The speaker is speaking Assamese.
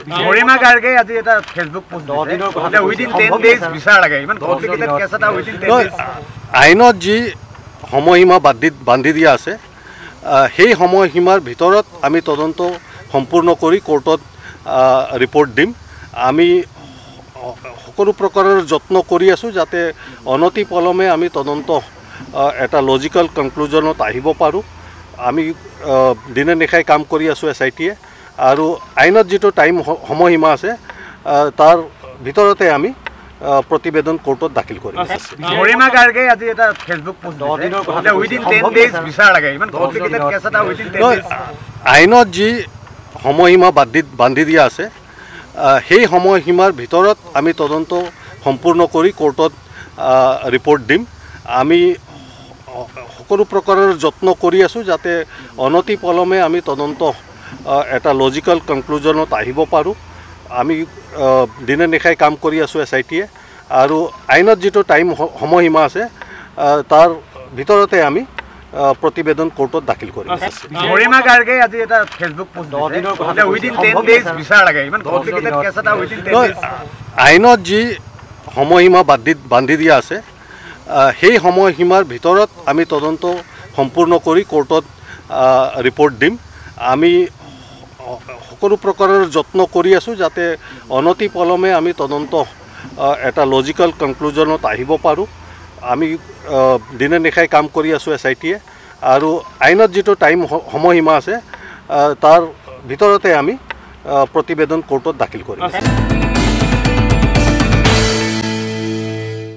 গৰিমা গাৰ্গে আজি এটা ফেচবুক পোষ্ট দিছে উইদিন 10 ডেজ বিচাৰ লাগে ইমান কমপ্লিকেটেড কেছ এটা উইদিন 10 ডেজ আইনত যি সময়সীমা বান্ধি দিয়া আছে সেই সময়সীমাৰ ভিতৰত আমি তদন্ত সম্পূৰ্ণ কৰি কোৰ্টত ৰিপৰ্ট দিম আমি সকলো প্ৰকাৰৰ যত্ন কৰি আছো যাতে অনতি পলমে আমি তদন্ত এটা লজিক্যাল কনক্লুজনত আহিব পাৰোঁ আমি দিনে নিশাই কাম কৰি আছো এছআইটিয়ে আৰু আইনত যেটো টাইম সময়সীমা আছে তাৰ ভিতৰতে আমি প্ৰতিবেদন কোৰ্টত দাখিল কৰিম গৰিমা গাৰ্গে আজি এটা ফেচবুক পোষ্ট দিছে উইদিন 10 ডেজ বিচাৰ লাগে ইমান কমপ্লিকেটেড কেছ এটা উইদিন 10 ডেজ আইনত যি সময়সীমা বান্ধি দিয়া আছে সেই সময়সীমাৰ ভিতৰত আমি তদন্ত সম্পূৰ্ণ কৰি কোৰ্টত ৰিপৰ্ট দিম আমি সকলো প্ৰকাৰৰ যত্ন কৰি আছো যাতে অনতি পলমে আমি তদন্ত এটা লজিক্যাল কনক্লুজনত আহিব পাৰোঁ আমি দিনে নিশাই কাম কৰি আছো এছআইটিয়ে আৰু আইনত যেটো টাইম সময়সীমা আছে তাৰ ভিতৰতে আমি প্ৰতিবেদন কোৰ্টত দাখিল কৰিম গৰিমা গাৰ্গে আজি এটা ফেচবুক পোষ্ট দিছে উইদিন 10 ডেজ বিচাৰ লাগে ইমান কমপ্লিকেটেড কেছ এটা উইদিন 10 ডেজ আইনত যি সময়সীমা বান্ধি দিয়া আছে সেই সময়সীমাৰ ভিতৰত আমি তদন্ত সম্পূৰ্ণ কৰি কোৰ্টত ৰিপৰ্ট দিম আমি সকলো প্ৰকাৰৰ যত্ন কৰি আছো যাতে অনতি পলমে আমি তদন্ত এটা লজিক্যাল কনক্লুজনত আহিব পাৰোঁ আমি দিনে নিশাই কাম কৰি আছো এছআইটিয়ে আৰু আইনত যেটো টাইম সময়সীমা আছে তাৰ ভিতৰতে আমি প্ৰতিবেদন কোৰ্টত দাখিল কৰিম